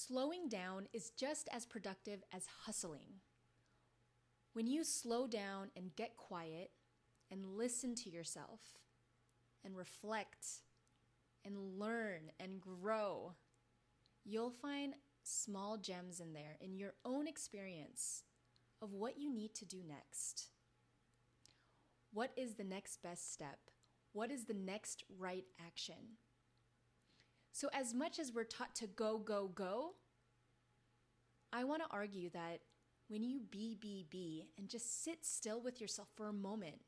Slowing down is just as productive as hustling. When you slow down and get quiet and listen to yourself and reflect and learn and grow, you'll find small gems in there in your own experience of what you need to do next. What is the next best step? What is the next right action? So as much as we're taught to go, go, go, I want to argue that when you be, and just sit still with yourself for a moment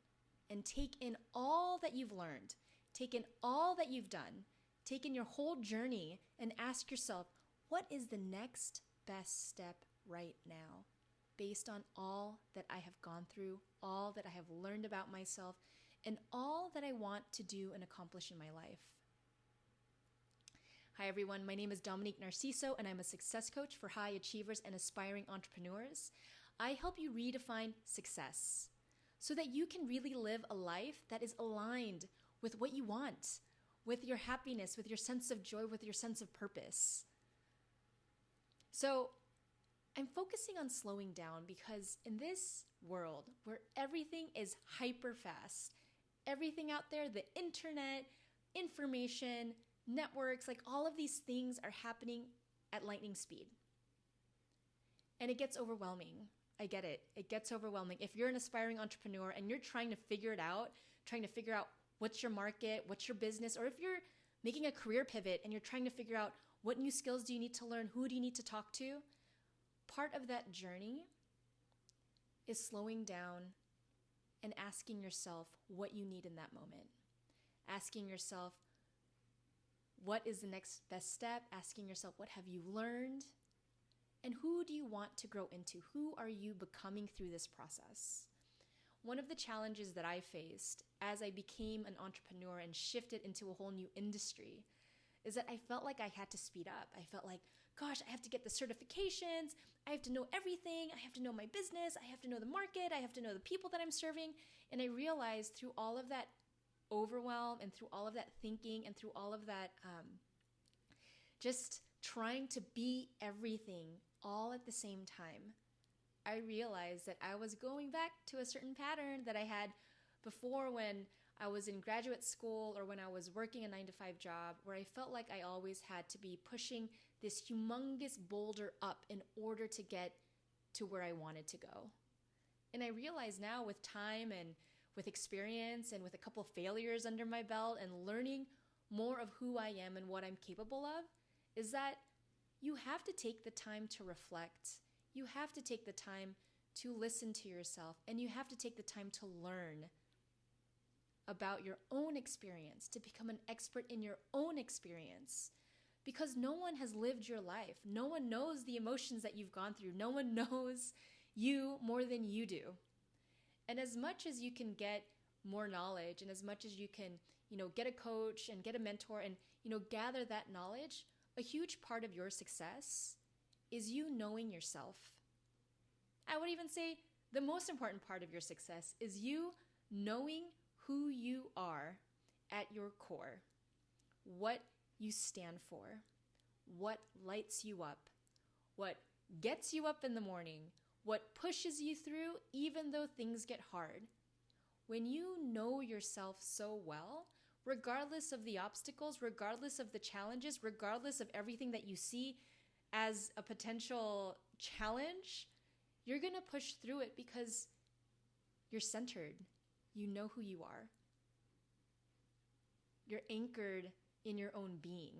and take in all that you've learned, take in all that you've done, take in your whole journey and ask yourself, what is the next best step right now based on all that I have gone through, all that I have learned about myself, and all that I want to do and accomplish in my life? Hi everyone, my name is Dominique Narciso and I'm a success coach for high achievers and aspiring entrepreneurs. I help you redefine success so that you can really live a life that is aligned with what you want, with your happiness, with your sense of joy, with your sense of purpose. So I'm focusing on slowing down because in this world where everything is hyper fast, everything out there, the internet, information, networks, like all of these things are happening at lightning speed. And it gets overwhelming. I get it. It gets overwhelming. If you're an aspiring entrepreneur and you're trying to figure it out, trying to figure out what's your market, what's your business, or if you're making a career pivot and you're trying to figure out what new skills do you need to learn, who do you need to talk to, part of that journey is slowing down and asking yourself what you need in that moment. Asking yourself, what is the next best step? Asking yourself, what have you learned? And who do you want to grow into? Who are you becoming through this process? One of the challenges that I faced as I became an entrepreneur and shifted into a whole new industry is that I felt like I had to speed up. I felt like, gosh, I have to get the certifications. I have to know everything. I have to know my business. I have to know the market. I have to know the people that I'm serving. And I realized through all of that overwhelm and through all of that thinking and through all of that just trying to be everything all at the same time, I realized that I was going back to a certain pattern that I had before when I was in graduate school or when I was working a 9-to-5 job, where I felt like I always had to be pushing this humongous boulder up in order to get to where I wanted to go. And I realize now with time and with experience and with a couple of failures under my belt and learning more of who I am and what I'm capable of, is that you have to take the time to reflect. You have to take the time to listen to yourself, and you have to take the time to learn about your own experience, to become an expert in your own experience. Because no one has lived your life. No one knows the emotions that you've gone through. No one knows you more than you do. And as much as you can get more knowledge and as much as you can, get a coach and get a mentor and, gather that knowledge, a huge part of your success is you knowing yourself. I would even say the most important part of your success is you knowing who you are at your core, what you stand for, what lights you up, what gets you up in the morning, what pushes you through even though things get hard. When you know yourself so well, regardless of the obstacles, regardless of the challenges, regardless of everything that you see as a potential challenge, you're going to push through it because you're centered. You know who you are. You're anchored in your own being.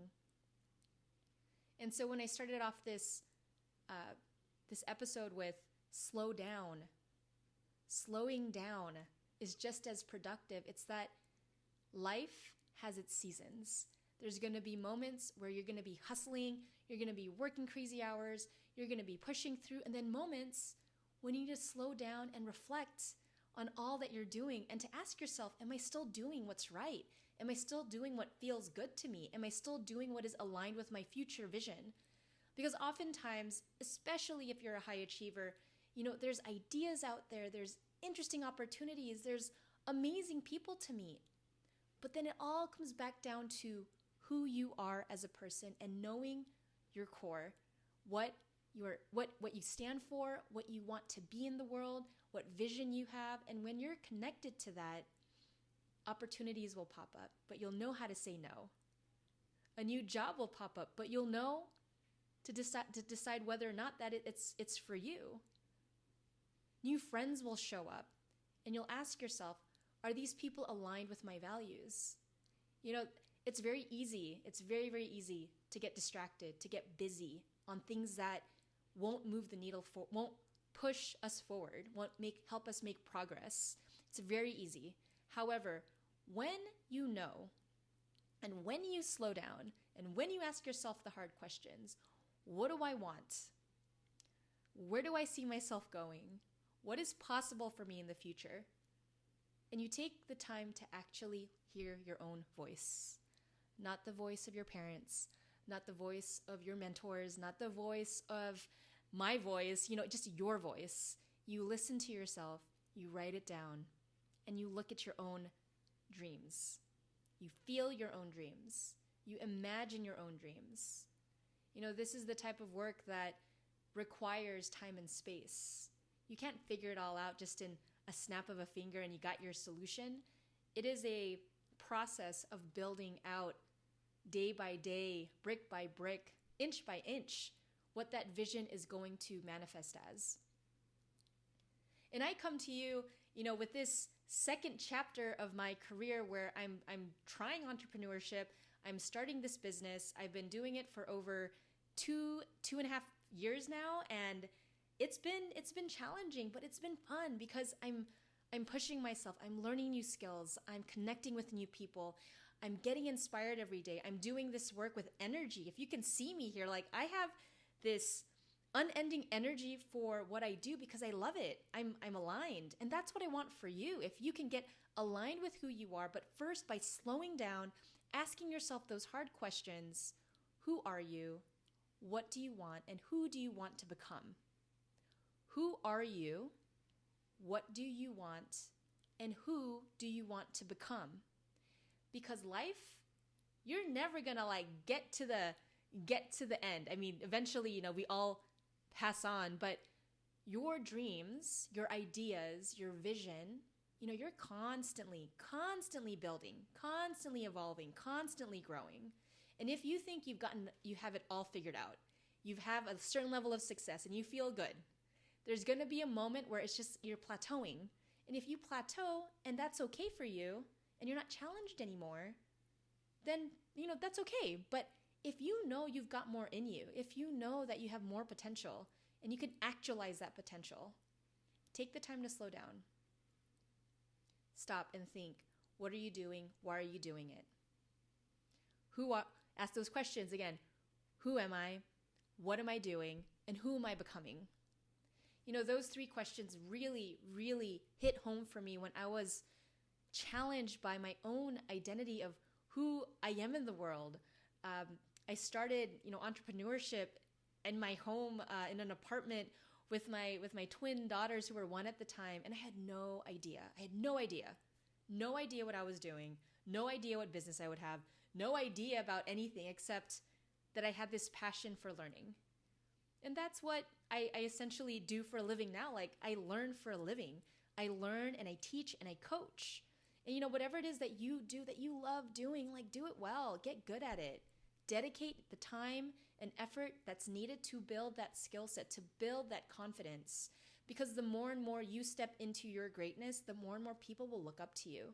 And so when I started off this episode with slow down, slowing down is just as productive. It's that life has its seasons. There's going to be moments where you're going to be hustling, you're going to be working crazy hours, you're going to be pushing through, and then moments when you need to slow down and reflect on all that you're doing and to ask yourself, am I still doing what's right? Am I still doing what feels good to me? Am I still doing what is aligned with my future vision? Because oftentimes, especially if you're a high achiever, there's ideas out there, there's interesting opportunities, there's amazing people to meet. But then it all comes back down to who you are as a person and knowing your core, what you stand for, what you want to be in the world, what vision you have. And when you're connected to that, opportunities will pop up, but you'll know how to say no. A new job will pop up, but you'll know to decide whether or not that it's for you. New friends will show up, and you'll ask yourself, are these people aligned with my values? It's very easy. It's very, very easy to get distracted, to get busy on things that won't move the needle, won't push us forward, won't help us make progress. It's very easy. However, when you know, and when you slow down, and when you ask yourself the hard questions, what do I want? Where do I see myself going? What is possible for me in the future? And you take the time to actually hear your own voice, not the voice of your parents, not the voice of your mentors, not the voice of my voice, just your voice. You listen to yourself, you write it down, and you look at your own dreams. You feel your own dreams. You imagine your own dreams. This is the type of work that requires time and space. You can't figure it all out just in a snap of a finger and you got your solution. It is a process of building out day by day, brick by brick, inch by inch, what that vision is going to manifest as. And I come to you, with this second chapter of my career where I'm trying entrepreneurship. I'm starting this business. I've been doing it for over two and a half years now, and it's been challenging, but it's been fun because I'm pushing myself. I'm learning new skills. I'm connecting with new people. I'm getting inspired every day. I'm doing this work with energy. If you can see me here, I have this unending energy for what I do because I love it. I'm aligned. And that's what I want for you. If you can get aligned with who you are, but first by slowing down, asking yourself those hard questions. Who are you? What do you want? And who do you want to become? Who are you? What do you want? And who do you want to become? Because life, you're never gonna get to the end. I mean, eventually, we all pass on, but your dreams, your ideas, your vision, you're constantly building, constantly evolving, constantly growing. And if you think you have it all figured out, you have a certain level of success and you feel good, there's going to be a moment where it's just you're plateauing. And if you plateau and that's okay for you and you're not challenged anymore, then, that's okay. But if you know you've got more in you, if you know that you have more potential and you can actualize that potential, take the time to slow down. Stop and think, what are you doing? Why are you doing it? Ask those questions again. Who am I? What am I doing? And who am I becoming? Those three questions really, really hit home for me when I was challenged by my own identity of who I am in the world. I started, entrepreneurship in my home, in an apartment with my twin daughters who were one at the time, and I had no idea. No idea what I was doing. No idea what business I would have. No idea about anything except that I had this passion for learning. And that's what I essentially do for a living now. I learn for a living. I learn and I teach and I coach. And whatever it is that you do that you love doing, do it well. Get good at it. Dedicate the time and effort that's needed to build that skill set, to build that confidence. Because the more and more you step into your greatness, the more and more people will look up to you.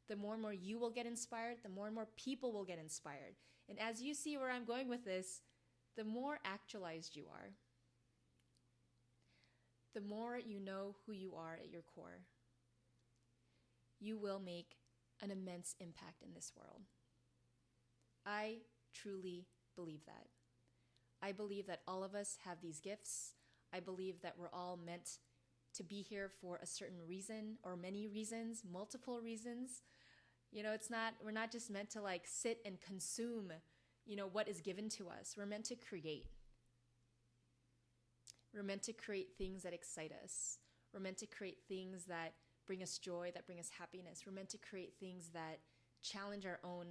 The more and more you will get inspired, the more and more people will get inspired. And as you see where I'm going with this, the more actualized you are, the more you know who you are at your core, you will make an immense impact in this world. I truly believe that. I believe that all of us have these gifts. I believe that we're all meant to be here for a certain reason or many reasons, multiple reasons. We're not just meant to sit and consume, what is given to us. We're meant to create. We're meant to create things that excite us. We're meant to create things that bring us joy, that bring us happiness. We're meant to create things that challenge our own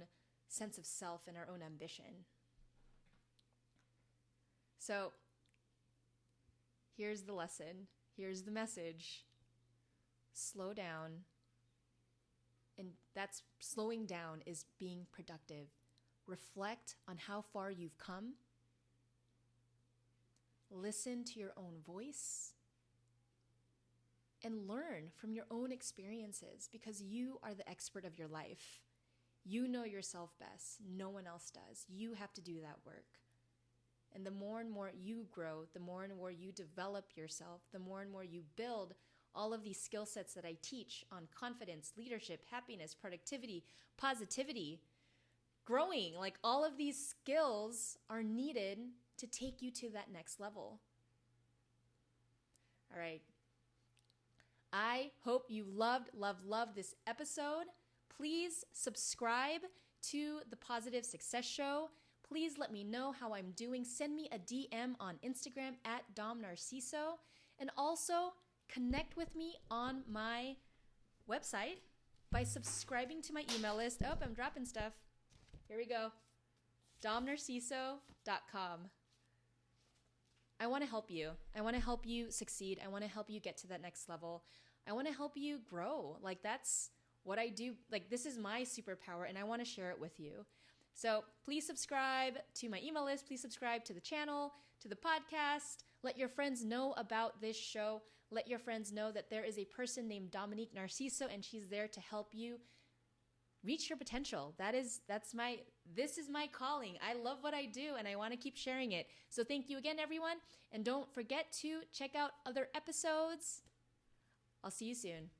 sense of self and our own ambition. So here's the lesson. Here's the message. Slow down. And that's slowing down is being productive. Reflect on how far you've come. Listen to your own voice. And learn from your own experiences, because you are the expert of your life. You know yourself best. No one else does. You have to do that work. And the more and more you grow, the more and more you develop yourself, the more and more you build all of these skill sets that I teach on confidence, leadership, happiness, productivity, positivity, growing. Like, all of these skills are needed to take you to that next level. All right. I hope you loved this episode. Please subscribe to the Positive Success Show. Please let me know how I'm doing. Send me a DM on Instagram at DomNarciso. And also connect with me on my website by subscribing to my email list. Oh, I'm dropping stuff. Here we go. DomNarciso.com. I want to help you. I want to help you succeed. I want to help you get to that next level. I want to help you grow. Like, that's what I do. Like, this is my superpower, and I want to share it with you. So please subscribe to my email list. Please subscribe to the channel, to the podcast. Let your friends know about this show. Let your friends know that there is a person named Dominique Narciso, and she's there to help you reach your potential. This is my calling. I love what I do, and I want to keep sharing it. So thank you again, everyone. And don't forget to check out other episodes. I'll see you soon.